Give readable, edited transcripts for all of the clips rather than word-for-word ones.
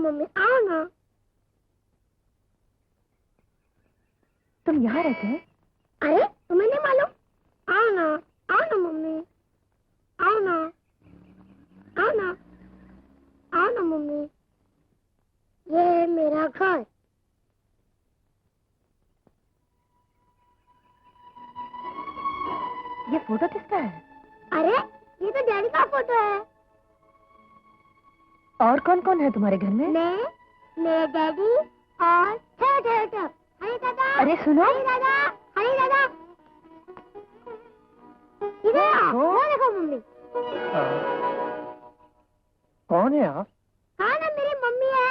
Mummy, आओ ना। तुम यहाँ रहते हैं? अरे तुम्हें नहीं मालूम? आओ ना मम्मी, आओ ना, आओ ना, आओ ना मम्मी, ये है मेरा घर। ये फोटो किसका है? अरे ये तो डैडी का फोटो है। और कौन कौन है तुम्हारे घर में? मैं, मेरे डैडी और हरी दादा। अरे सुनो, हरी दादा, इधर आओ। वो देखो मम्मी। कौन है आप? हाँ ना, मेरी मम्मी है।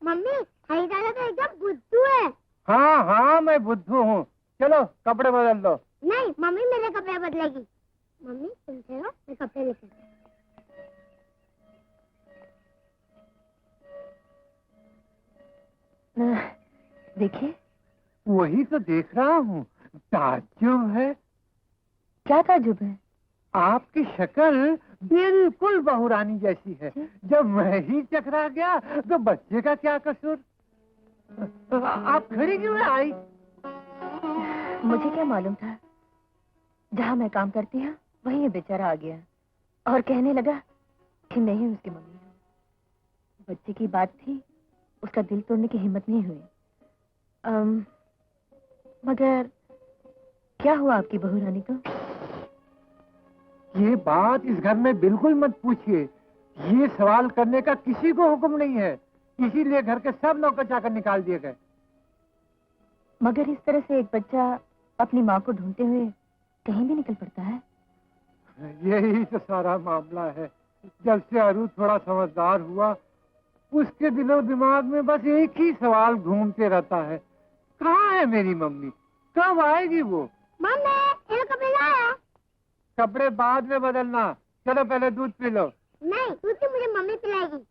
मम्मी, हरी दादा तो एकदम बुद्धू है। हाँ हाँ, मैं बुद्धू हूँ। चलो कपड़े बदल दो। नहीं, मम्मी मेरे कपड़े बदलेगी। मम्मी तुम चलो, मैं कपड़े लेकर। देखिए। वही तो देख रहा हूँ, ताज्जुब है। क्या ताज्जुब है? आपकी शक्ल बिल्कुल बहुरानी जैसी है। जब मैं ही चकरा गया तो बच्चे का क्या कसूर? आप खड़ी क्यों आई? मुझे क्या मालूम था, जहाँ मैं काम करती हूँ वहीं ये बेचारा आ गया और कहने लगा कि मैं ही उसकी मम्मी हूँ। बच्चे की बात थी, उसका दिल तोड़ने की हिम्मत नहीं हुई। मगर क्या हुआ आपकी बहू रानी को? ये बात इस घर में बिल्कुल मत पूछिए। ये सवाल करने का किसी को हुक्म नहीं है, इसीलिए घर के सब नौकर चाकर निकाल दिए गए। मगर इस तरह से एक बच्चा अपनी माँ को ढूंढते हुए कहीं भी निकल पड़ता है। यही तो सारा मामला है। जब से अरू थोड़ा समझदार हुआ, उसके दिलो दिमाग में बस एक ही सवाल घूमते रहता है, कहाँ है मेरी मम्मी, कब आएगी वो? मम्मी, ये कपड़े लाया। कपड़े बाद में बदलना, चलो पहले दूध पी लो। नहीं, दूध तो मुझे मम्मी पिलाएगी।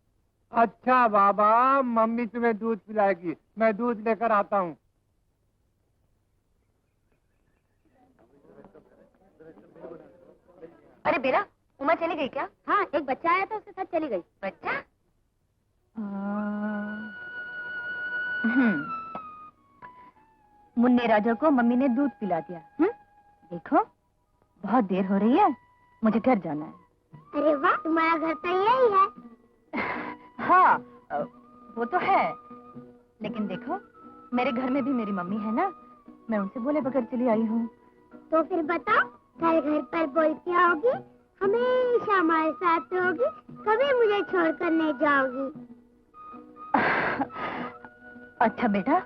अच्छा बाबा, मम्मी तुम्हें दूध पिलाएगी, मैं दूध लेकर आता हूँ। अरे बेरा, उमा चली गई क्या? हाँ, एक बच्चा आया था, उसके साथ चली गई। बच्चा? मुन्ने राजा को मम्मी ने दूध पिला दिया। देखो, बहुत देर हो रही है, मुझे घर जाना है। अरे वाह, तुम्हारा घर तो यही है। हाँ, वो तो है, लेकिन देखो मेरे घर में भी मेरी मम्मी है ना, मैं उनसे बोले बगैर चली आई हूँ। तो फिर बताओ, घर घर पर बोलती आओगी, हमेशा हमारे साथ रहोगी, कभी मुझे छोड़कर नहीं जाओगी। अच्छा बेटा,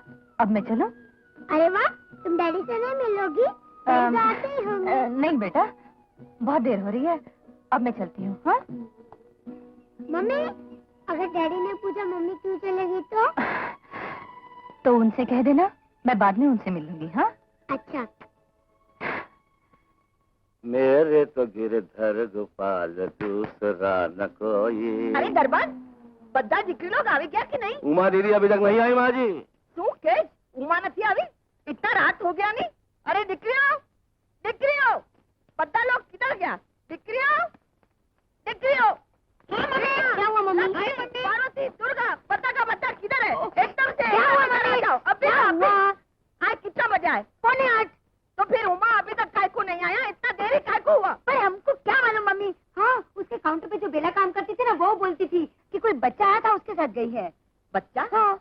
अब मैं चलूं? अरे वाह, तुम डैडी से नहीं मिलोगी? आते ही होंगे। नहीं बेटा, बहुत देर हो रही है, अब मैं चलती हूँ। हाँ मम्मी, अगर डैडी ने पूछा मम्मी क्यों चलेगी तो उनसे कह देना मैं बाद में उनसे मिलूंगी। हाँ अच्छा। मेरे तो गिरधर गोपाल दूसरा न कोई। अरे दरबार, बद्दा दिकरी लोग आवे क्या कि नहीं? उमा दीदी अभी तक नहीं आई माँ जी। શું કે ઉમા નથી આવી? इतना रात हो गया नहीं? अरे दिकरियों, बद्दा लोग किधर गया? दिकरियों, क्या हुआ मम्मी? पार्वती, दुर्गा, बद्दा का बद्दा किधर है? एकदम से क्या हुआ मम्मी? जाओ, अभी आज कितना बजा है? 7:45। तो फिर उमा अभी तक काय को नहीं आया? इतना देरी काय को हुआ? पर हमको क्या मालूम मम्मी। हाँ, उसके काउंटर पे जो बेला काम करती थी ना, वो बोलती थी कि कोई बच्चा आया था, उसके साथ गई है। बच्चा? हाँ।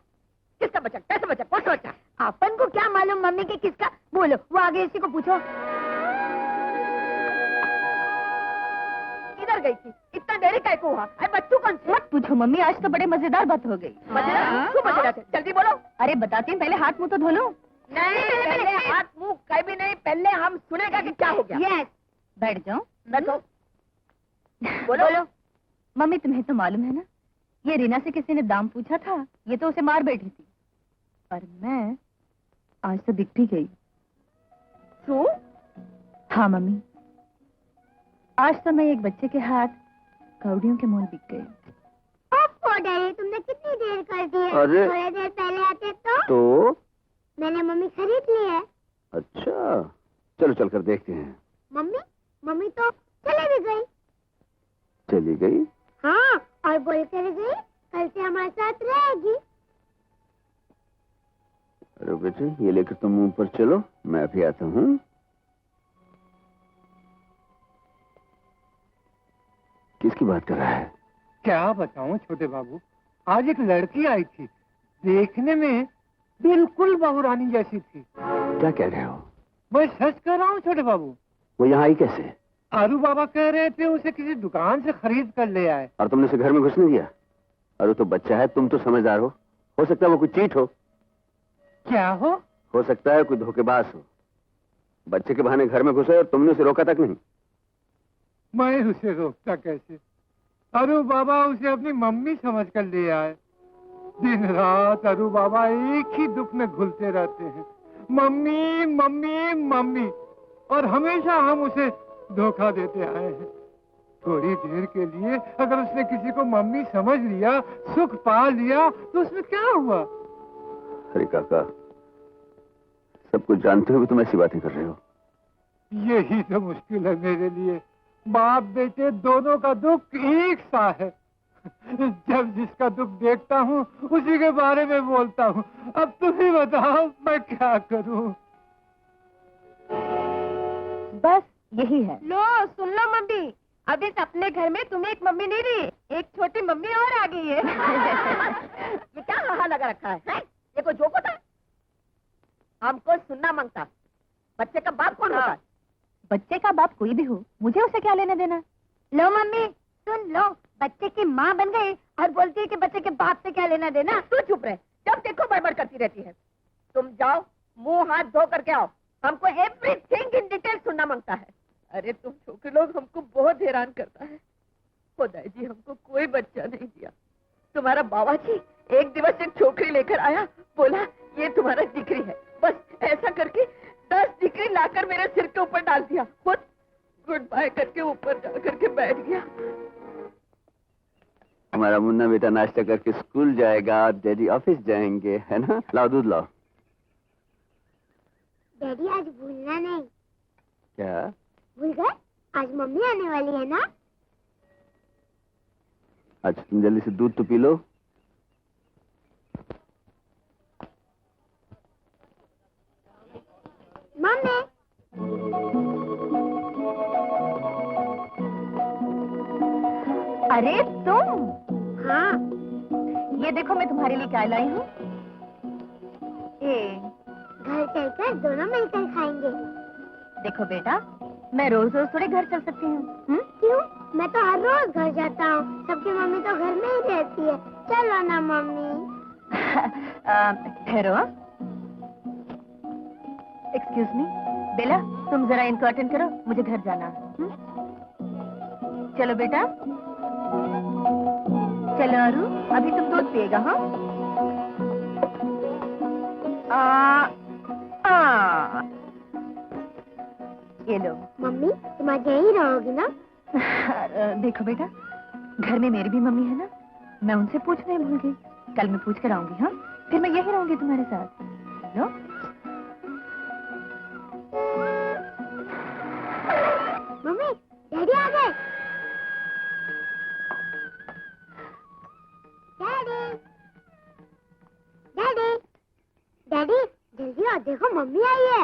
किसका बच्चा? कैसा बच्चा? कौन सा बच्चा? अपन को क्या मालूम मम्मी कि किसका। बोलो, वो आगे इसी को पूछो। किधर गई थी? इतना देरी काय को हुआ? अरे बच्चू कौन से? मत पूछो मम्मी, आज तो बड़े मजेदार बात हो गई। मजेदार? क्यों मजेदार थे? जल्दी बोलो। अरे बताती हूँ, पहले हाथ मुंह तो धो लो। नहीं, पहले हाथ मुंह कहीं भी नहीं, पहले हम सुनेगा कि क्या हो गया। यस। बैठ जाओ। बैठो। बोलो। मम्मी, तुम्हें तो मालूम है ना, ये रीना से किसी ने दाम पूछा था, ये तो उसे मार बैठी थी, पर मैं आज तो दिख भी गई। क्यों? हाँ मम्मी, आज तो मैं एक बच्चे के हाथ कौड़ियों के मोल बिक गई। ओह डैडी, तुमने कितनी देर कर दी है? अरे। थोड़ी देर पहले आते तो मैंने मम्मी खरीद ली है। अच्छा, चलो चलकर देखते हैं। मम्मी तो चले भी गई। चली गई? हाँ, और बोल कर गई कल से हमारे बेटे, ये लेकर तुम मुंह पर चलो, मैं अभी आता हूँ। किसकी बात कर रहा है? क्या बताऊं छोटे बाबू, आज एक लड़की आई थी, देखने में बिल्कुल बहू रानी जैसी थी। क्या कह रहे हो? मैं सच कह रहा हूँ छोटे बाबू। वो यहाँ आई कैसे? आरू बाबा कह रहे थे उसे किसी दुकान से खरीद कर ले आए। और तुमने उसे घर में घुसने दिया? अरे तो बच्चा है, तुम तो समझदार हो सकता है वो कोई चीट हो। क्या हो सकता है कोई धोखेबाज हो। बच्चे के बहाने घर में घुसे और तुमने उसे रोका तक नहीं। मैं उसे रोकता कैसे? अरू बाबा उसे अपनी मम्मी समझ कर ले आए। दिन रात अरू बाबा एक ही दुख में घुलते रहते हैं, मम्मी मम्मी मम्मी, और हमेशा हम उसे धोखा देते आए हैं। थोड़ी देर के लिए अगर उसने किसी को मम्मी समझ लिया, सुख पा लिया, तो उसमें क्या हुआ? अरे काका, सब कुछ जानते हुए तुम ऐसी बातें कर रहे हो। यही तो मुश्किल है मेरे लिए। बाप बेटे दोनों का दुख एक सा है। जब जिसका दुख देखता हूँ उसी के बारे में बोलता हूँ। अब तुम ही बताओ मैं क्या करूँ? बस यही है। लो सुन लो मम्मी, अब इस अपने घर में तुम्हें एक मम्मी नहीं रही, एक छोटी मम्मी और आ गई है। ये क्या हाहा लगा रखा है? ये कोई जोक होता है? हमको सुनना मांगता। बच्चे का बाप कौन होता है? बच्चे का बाप कोई भी हो, मुझे उसे क्या लेना देना। लो मम्मी सुन लो, बच्चे की माँ बन गई और बोलती है कि बच्चे के बाप से क्या लेना देना। तू चुप रहे, जब देखो बड़बड़ करती रहती है। तुम जाओ मुंह हाथ धो करके आओ, हमको एवरीथिंग इन डिटेल सुनना मांगता है। अरे तुम छोकरे लोग हमको बहुत हैरान करता है। खुदा जी हमको कोई बच्चा नहीं दिया। तुम्हारा बाबा जी एक दिवस एक छोकरी लेकर आया, बोला ये तुम्हारा दिकरी है। बस ऐसा करके 10 दिकरी लाकर मेरे सिर के ऊपर डाल दिया। खुद गुड बाय करके ऊपर जा करके बैठ गया। हमारा मुन्ना बेटा नाश्ता करके स्कूल जाएगा, डैडी ऑफिस जाएंगे, है ना? लाओ दूध लाओ। डैडी आज भूलना नहीं। क्या भूल गए? आज मम्मी आने वाली है ना। अच्छा तुम जल्दी से दूध तो पी लो। मम्मी अरे तुम, हाँ ये देखो मैं तुम्हारे लिए क्या लाई हूँ। घर चलकर दोनों मिलकर खाएंगे। देखो बेटा, मैं रोज रोज थोड़े घर चल सकती हूँ। क्यों? मैं तो हर रोज घर जाता हूँ, सबकी मम्मी तो घर में ही रहती है। चलो ना मम्मी। ठहरो। एक्सक्यूज मी बेला, तुम जरा इनको अटेंड करो, मुझे घर जाना है। चलो बेटा, चलो अरू, अभी तुम दूध पिएगा। हाँ ये लो। मम्मी तुम आज यहीं रहोगी ना? देखो बेटा, घर में मेरी भी मम्मी है ना, मैं उनसे पूछना ही भूल गई। कल मैं पूछ कर आऊंगी। हाँ फिर मैं यही रहूंगी तुम्हारे साथ। लो। मम्मी डैडी आ गए। डैडी डैडी डैडी जल्दी आओ, देखो मम्मी आई है।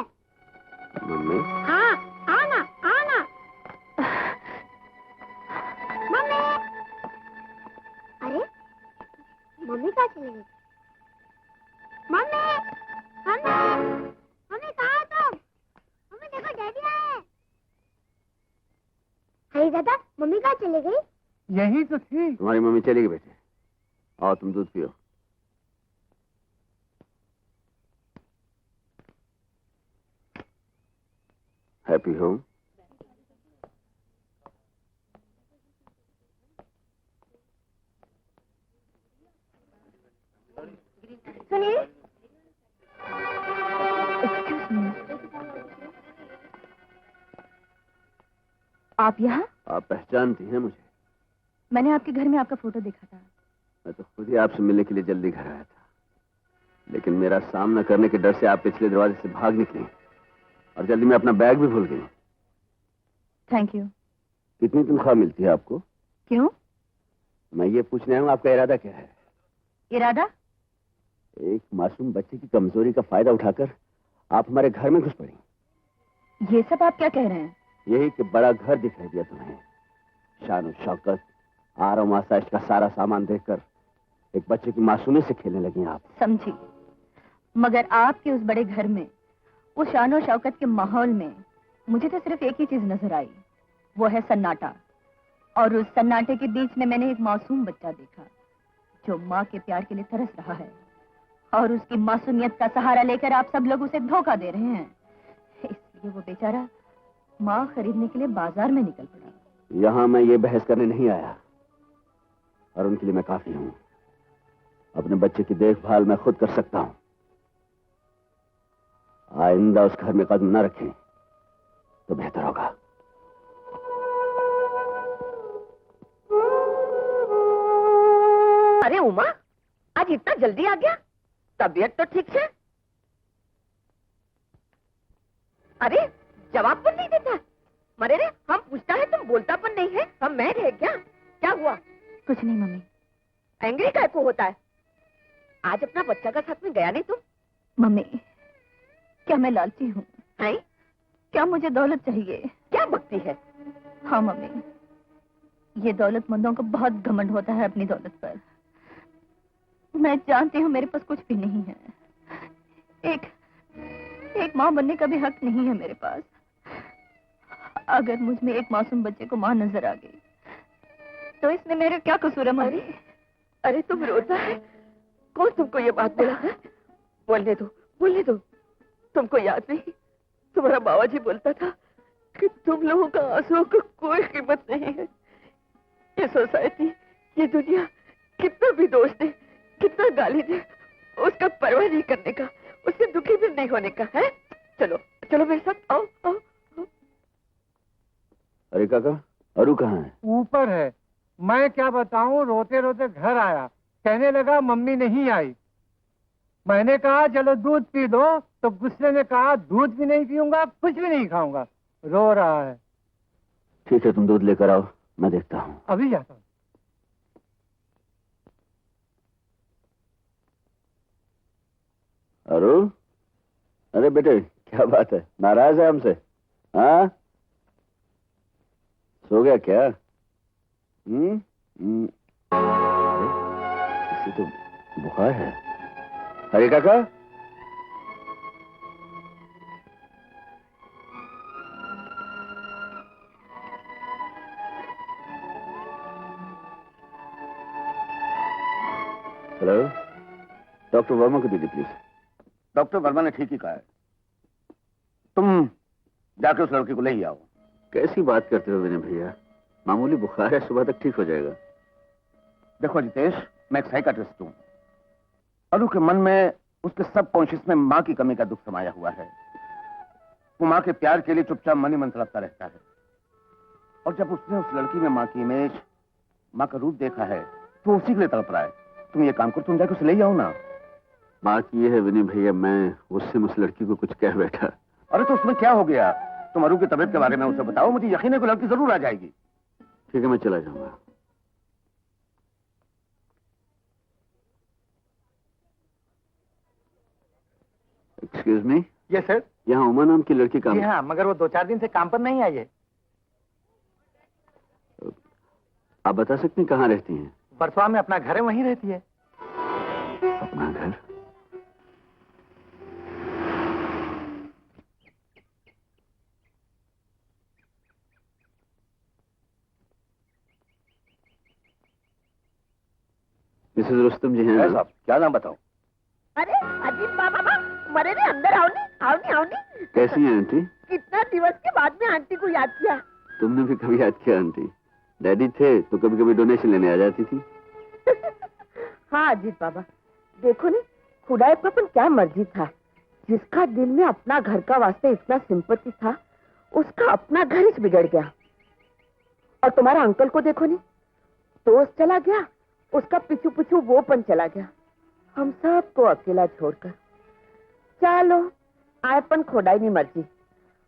मम्मी हाँ आना आना। मम्मी अरे मम्मी कहाँ चली गई? मम्मी मम्मी मम्मी कहाँ हो तुम? मम्मी देखो डैडी आए। अरे दादा मम्मी कहाँ चली गई? यही तो थी। तुम्हारी मम्मी चली गई बेटे, आओ तुम दूध पियो। Happy home. सुनिए, एक्सक्यूज मी, आप यहाँ? आप पहचानती हैं मुझे? मैंने आपके घर में आपका फोटो देखा था। मैं तो खुद ही आपसे मिलने के लिए जल्दी घर आया था, लेकिन मेरा सामना करने के डर से आप पिछले दरवाजे से भाग निकली और जल्दी में अपना बैग भी भूल गई। Thank you. कितनी तनख्वाह मिलती है आपको? क्यों? मैं ये पूछने आया हूँ आपका इरादा क्या है? इरादा? एक मासूम बच्चे की कमजोरी का फायदा उठाकर आप हमारे घर में घुस पड़ी। ये सब आप क्या कह रहे हैं? यही कि बड़ा घर दिखाई दिया तुम्हें, शान और शौकत, आराम आसाइश का सारा सामान देखकर एक बच्चे की मासूमी से खेलने लगी आप। समझी, मगर आपके उस बड़े घर में, उस शान और शौकत के माहौल में मुझे तो सिर्फ एक ही चीज नजर आई, वो है सन्नाटा। और उस सन्नाटे के बीच में मैंने एक मासूम बच्चा देखा जो माँ के प्यार के लिए तरस रहा है, और उसकी मासूमियत का सहारा लेकर आप सब लोग उसे धोखा दे रहे हैं। इसलिए वो बेचारा माँ खरीदने के लिए बाजार में निकल पड़ा। यहाँ मैं ये बहस करने नहीं आया, और उनके लिए मैं काफी हूँ। अपने बच्चे की देखभाल मैं खुद कर सकता हूँ। आइंदा उस घर में कदम न रखें तो बेहतर होगा। अरे उमा, आज इतना जल्दी आ गया? तबीयत तो ठीक है? अरे जवाब पर नहीं देता। मरे रे, हम पूछता है तुम बोलता पर नहीं है। हम मैड है क्या? क्या हुआ? कुछ नहीं मम्मी। एंग्री काय को होता है? आज अपना बच्चा का साथ में गया नहीं तुम? मम्मी, क्या मैं लालची हूँ? हैं? क्या मुझे दौलत चाहिए? क्या बकती है? हाँ मम्मी, ये दौलतमंदों को बहुत घमंड होता है अपनी दौलत पर। मैं जानती हूँ मेरे पास कुछ भी नहीं है। एक माँ बनने का भी हक नहीं है मेरे पास। अगर मुझ में एक मासूम बच्चे को माँ नजर आ गई तो इसमें मेरे क्या कसूर है मम्मी? अरे तुम रोता है? कौन तुमको ये बात बोला है? बोलने दो, बोलने दो। तुमको याद नहीं, तुम्हारा बाबा जी बोलता था कि तुम लोगों का आंसुओं को कोई कीमत नहीं है। ये सोसाइटी, ये दुनिया कितना भी दोष दे, कितना गाली दे, उसका परवाह नहीं करने का, उससे दुखी भी नहीं होने का है। चलो चलो मेरे साथ आओ, आओ, आओ। अरे काका, अरु कहाँ है? ऊपर है। मैं क्या बताऊं, रोते रोते घर आया, कहने लगा मम्मी नहीं आई। मैंने कहा चलो दूध पी दो, तो गुस्से में कहा दूध भी नहीं पीऊंगा, कुछ भी नहीं खाऊंगा। रो रहा है। ठीक है, तुम दूध लेकर आओ, मैं देखता हूँ। अभी जाता हूँ। अरु, अरे बेटे, क्या बात है, नाराज है हमसे? हाँ, सो गया क्या? अरे, इसे तो बुखार है। अरे काका, हेलो, डॉक्टर वर्मा को दीजिए प्लीज। डॉक्टर वर्मा ने ठीक ही कहा है, तुम जाके उस लड़की को ले ही आओ। कैसी बात करते हो विनय भैया, मामूली बुखार है, सुबह तक ठीक हो जाएगा। देखो जितेश, मैं एक साइकाट्रिस्ट हूं। अनु के मन में, उसके सब कॉन्शियस में माँ की कमी का दुख समाया हुआ है। वो माँ के प्यार के लिए चुपचाप मन ही मन तड़पता रहता है। और जब उसने उस लड़की में माँ की इमेज, माँ का रूप देखा है, तो उसी के लिए तड़प रहा है। तुम ये काम करो, तुम जाके उसे ले आओ ना। बात ये है विनय भैया, मैं उससे उस लड़की को कुछ कह बैठा। अरे तो उसमें क्या हो गया? तुम अनु की तबीयत के बारे में उसे बताओ, मुझे यकीन है कि लड़की जरूर आ जाएगी। ठीक है, मैं चला जाऊंगा। Excuse me. Yes sir. यहाँ उमा नाम की लड़की काम। जी हाँ, मगर वो 2-4 दिन से काम पर नहीं आई है। आप बता सकते हैं कहाँ रहती हैं? बरसवा में अपना घर है, वहीं रहती है। अपना घर? मिसेस रुस्तम जी हैं? साहब, क्या नाम बताऊं? अरे अजीब बाबा, मरे रे, अंदर आओ नहीं, आओ नहीं, आओ नहीं। कैसी हैं आंटी? कितना दिवस के बाद में आंटी को याद किया। तुमने भी कभी याद किया आंटी? डैडी थे तो कभी कभी डोनेशन लेने आ जाती थी। हाँ अजीत बाबा, देखो नहीं, खुदाई पर अपन क्या मर्जी था। जिसका दिल में अपना घर का वास्ते इतना सिंपैथी था, उसका अपना घर ही बिगड़ गया। और तुम्हारा अंकल को देखो नहीं, दोस्त चला गया, उसका पीछू पीछू वोपन चला गया, हम सबको अकेला छोड़कर। चलो आयपन खोदाई नहीं मर्जी।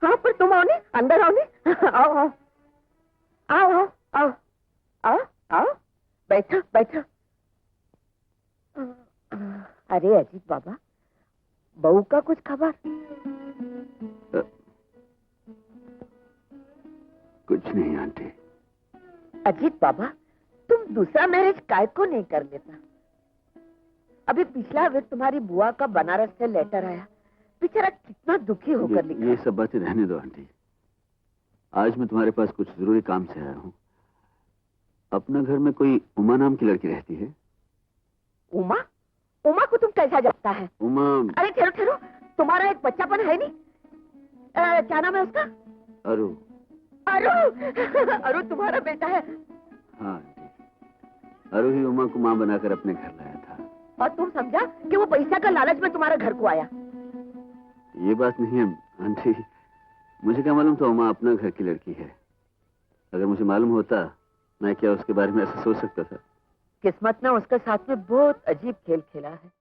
हाँ पर तुम आओ नहीं, अंदर आओ नहीं। आओ आओ आओ आओ आओ आओ आओ, बैठो बैठो। अरे अरे अजीत बाबा, बहू का कुछ खबर? कुछ नहीं आंटी। अजीत बाबा, तुम दूसरा मैरिज काय को नहीं कर लेता? अभी पिछला वीक तुम्हारी बुआ का बनारस से लेटर आया, बेचारा कितना दुखी होकर लिखा। ये सब बातें रहने दो आंटी। आज मैं तुम्हारे पास कुछ जरूरी काम से आया हूँ। अपना घर में कोई उमा नाम की लड़की रहती है। उमा? उमा को तुम कैसा जानता है? उमा? अरे ठहरो ठहरो, तुम्हारा एक बच्चापन है नहीं? क्या नाम है उसका? अरु। अरु? अरु तुम्हारा बेटा है? हाँ आंटी, अरु ही उमा को माँ बनाकर अपने घर लाया था। और तुम समझा कि वो पैसा का लालच में तुम्हारे घर को आया? ये बात नहीं है आंटी, मुझे क्या मालूम था उमा अपना घर की लड़की है। अगर मुझे मालूम होता, मैं क्या उसके बारे में ऐसा सोच सकता था? किस्मत ने उसके साथ में बहुत अजीब खेल खेला है।